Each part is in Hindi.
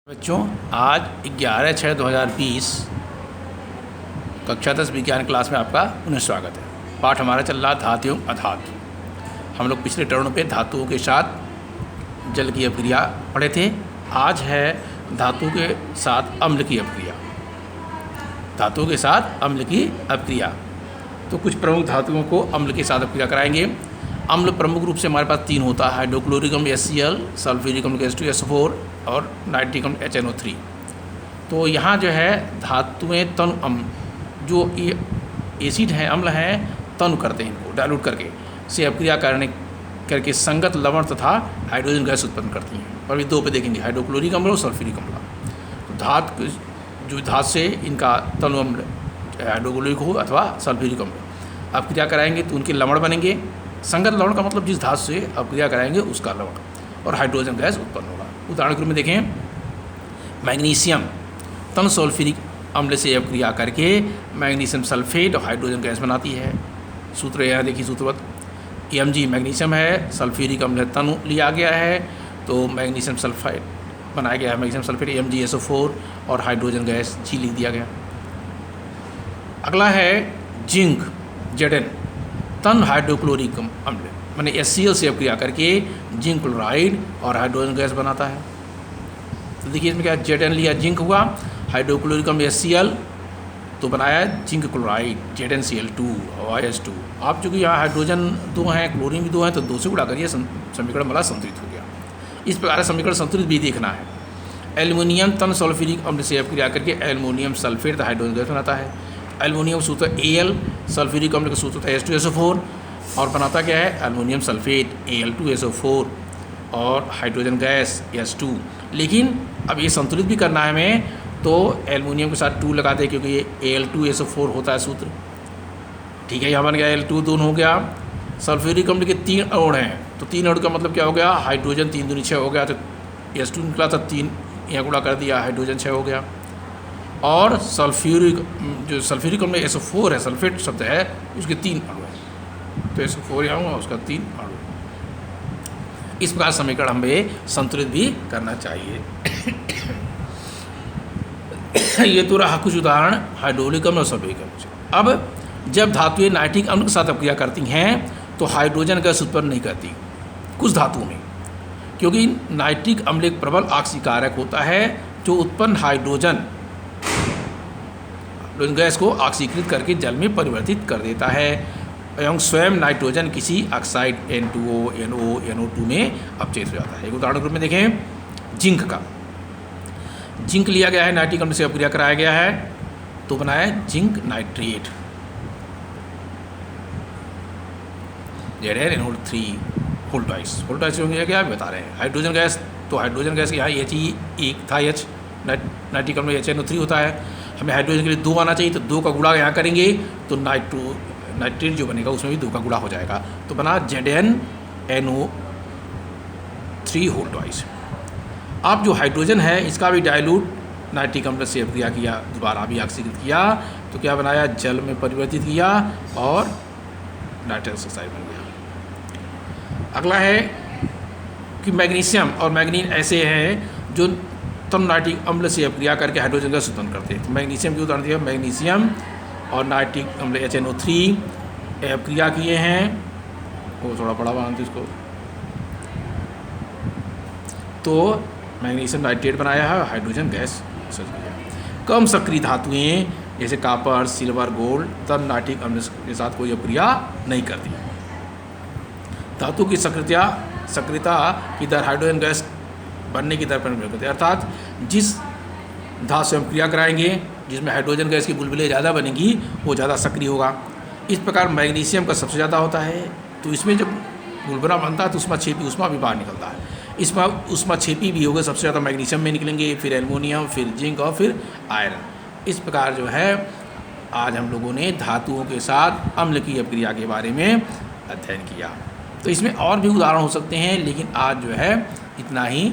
बच्चों, आज 11/6/2020 कक्षा 10 विज्ञान क्लास में आपका पुनः स्वागत है। पाठ हमारा चल रहा धातु एवं अधातु। हम लोग पिछले टर्न पे धातुओं के साथ जल की अपक्रिया पढ़े थे। आज है धातु के साथ अम्ल की अपक्रिया। धातुओं के साथ अम्ल की अपक्रिया। तो कुछ प्रमुख धातुओं को अम्ल के साथ अपक्रिया कराएंगे। अम्ल प्रमुख रूप से हमारे पास तीन होता है: हाइड्रोक्लोरिक अम्ल HCl, सल्फ्यूरिक अम्ल H2SO4 और नाइट्रिक अम्ल HNO3। तो यहाँ जो है धातुएं तनु अम्ल जो ये एसिड हैं, अम्ल हैं, तनु करते हैं, इनको डाइल्यूट करके से अपक्रिया करके संगत लवण तथा हाइड्रोजन गैस उत्पन्न करती हैं। और अभी दो पे देखेंगे, हाइड्रोक्लोरिक अम्ल और सल्फ्यूरिक अम्ल। तो धातु से इनका तनु अम्ल हाइड्रोक्लोरिक हो अथवा सल्फ्यूरिक अम्ल अपक्रिया कराएंगे तो उनके लवण बनेंगे। संगत लवण का मतलब जिस धातु से अपक्रिया कराएंगे उसका लवण, और हाइड्रोजन गैस उत्पन्न होगा। उदाहरण के रूप में देखें, मैग्नीशियम तन सल्फ्यूरिक अम्ल से अपक्रिया करके मैग्नीशियम सल्फेट और हाइड्रोजन गैस बनाती है। सूत्र यहाँ देखिए, सूत्रवत Mg मैग्नीशियम है, सल्फ्यूरिक अम्ल तनु लिया गया है, तो मैग्नीशियम सल्फाइड बनाया गया है, मैग्नीशियम सल्फेट MgSO4 और हाइड्रोजन गैस G लिख दिया गया। अगला है जिंक Zn तन हाइड्रोक्लोरिक अम्ल मैंने HCl से अपक्रिया करके जिंक क्लोराइड और हाइड्रोजन गैस बनाता है। तो देखिए इसमें क्या Zn लिया, जिंक हुआ, हाइड्रोक्लोरिक अम्ल HCl तो बनाया जिंक क्लोराइड ZnCl2 और OH2। आप चूँकि यहाँ हाइड्रोजन दो हैं, क्लोरीन भी दो हैं, तो दो से गुणा करिए, समीकरण वाला संतुलित हो गया। इस प्रकार समीकरण संतुलित भी देखना है। एल्युमिनियम तन सल्फ्यूरिक अम्ल से अपक्रिया करके एल्युमिनियम सल्फेट हाइड्रोजन गैस बनाता है। एल्युमिनियम सूत्र Al, सल्फ्यूरिक अम्ल का सूत्र होता है H2SO4 और बनाता क्या है एल्युमिनियम सल्फेट Al2SO4 और हाइड्रोजन गैस H2। लेकिन अब ये संतुलित भी करना है हमें, तो एल्युमिनियम के साथ 2 लगाते हैं क्योंकि ये Al2SO4 होता है सूत्र। ठीक है, यहाँ बन गया Al2 दोनों हो गया। सल्फ्यूरिक अम्ल के 3 अणु हैं, तो 3 अणु का मतलब क्या हो गया, हाइड्रोजन 3 दूनी 6 हो गया, तो H2 निकला था 3, यहाँ गुणा कर दिया, हाइड्रोजन 6 हो गया। और सल्फ्यूरिक अम्ल SO4 है, सल्फेट शब्द है, उसके 3 अणु हैं, तो SO4 यहाँ हुआ, उसका 3 अणु। इस प्रकार समीकरण हमें संतुलित भी करना चाहिए। ये तो रहा कुछ उदाहरण हाइड्रोक्लोरिक अम्ल और सल्फ्यूरिक अम्ल। अब जब धातुएं नाइट्रिक अम्ल के साथ अपक्रिया करती हैं तो हाइड्रोजन गैस उत्पन्न नहीं करती कुछ धातुओं में, क्योंकि नाइट्रिक अम्ल एक प्रबल ऑक्सीकारक होता है जो उत्पन्न हाइड्रोजन गैस को ऑक्सीकृत करके जल में परिवर्तित कर देता है एवं स्वयं नाइट्रोजन किसी ऑक्साइड N2O, NO, NO2 में अपचयित हो जाता है। एक उदाहरण के रूप में देखें, जिंक का। जिंक लिया गया है, नाइट्रिक अम्ल से अपक्रिया कराया गया है, तो बनाया zinc nitrate ZnNO3 whole twice हो गया, बता रहे हैं। हाइड्रोजन गैस, तो हाइड्रोजन गैस यहाँ He1 था, H नाइट्रिक अम्ल HNO3 होता है। हमें हाइड्रोजन के लिए 2 आना चाहिए, तो 2 का गुणा यहाँ करेंगे तो नाइट्रेट जो बनेगा उसमें भी 2 का गुणा हो जाएगा, तो बना ZnNO3 होल ट्वाइस। अब जो हाइड्रोजन है इसका भी डाइल्यूट नाइट्रिक अम्ल से अपक्रिया किया, दोबारा भी ऑक्सीकृत किया, तो क्या बनाया, जल में परिवर्तित किया और नाइट्रस ऑक्साइड बन गया। अगला है कि मैग्नीशियम और मैग्नीन ऐसे हैं जो तन नाइट्रिक अम्ल से अपक्रिया करके हाइड्रोजन गैस उत्पन्न करते हैं। तो मैग्नीशियम की उदाहरण दिया, मैग्नीशियम और नाइट्रिक अम्ल HNO3 अपक्रिया किए हैं, वो थोड़ा बड़ा बनाते इसको, तो मैग्नीशियम नाइट्रेट बनाया है, हाइड्रोजन गैस सच गया। कम सक्रिय धातुएं जैसे कॉपर, सिल्वर, गोल्ड तन नाइट्रिक अम्ल के साथ कोई अपक्रिया नहीं करती। धातु की सक्रियता की दर हाइड्रोजन गैस बनने की दर पर निर्भर करती है, अर्थात जिस धातु से हम क्रिया कराएंगे जिसमें हाइड्रोजन गैस की बुलबुलें ज़्यादा बनेंगी वो ज़्यादा सक्रिय होगा। इस प्रकार मैग्नीशियम का सबसे ज़्यादा होता है, तो इसमें जब बुलबुला बनता है तो उसमें छेपी उष्मा भी बाहर निकलता है। इसमें उष्मा छेपी भी होगा, सबसे ज़्यादा मैग्नीशियम में निकलेंगे, फिर एल्युमिनियम, फिर जिंक और फिर आयरन। इस प्रकार जो है आज हम लोगों ने धातुओं के साथ अम्ल की अपक्रिया के बारे में अध्ययन किया। तो इसमें और भी उदाहरण हो सकते हैं, लेकिन आज जो है इतना ही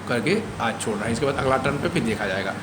करके आज छोड़ रहा है। इसके बाद अगला टर्न पे फिर देखा जाएगा।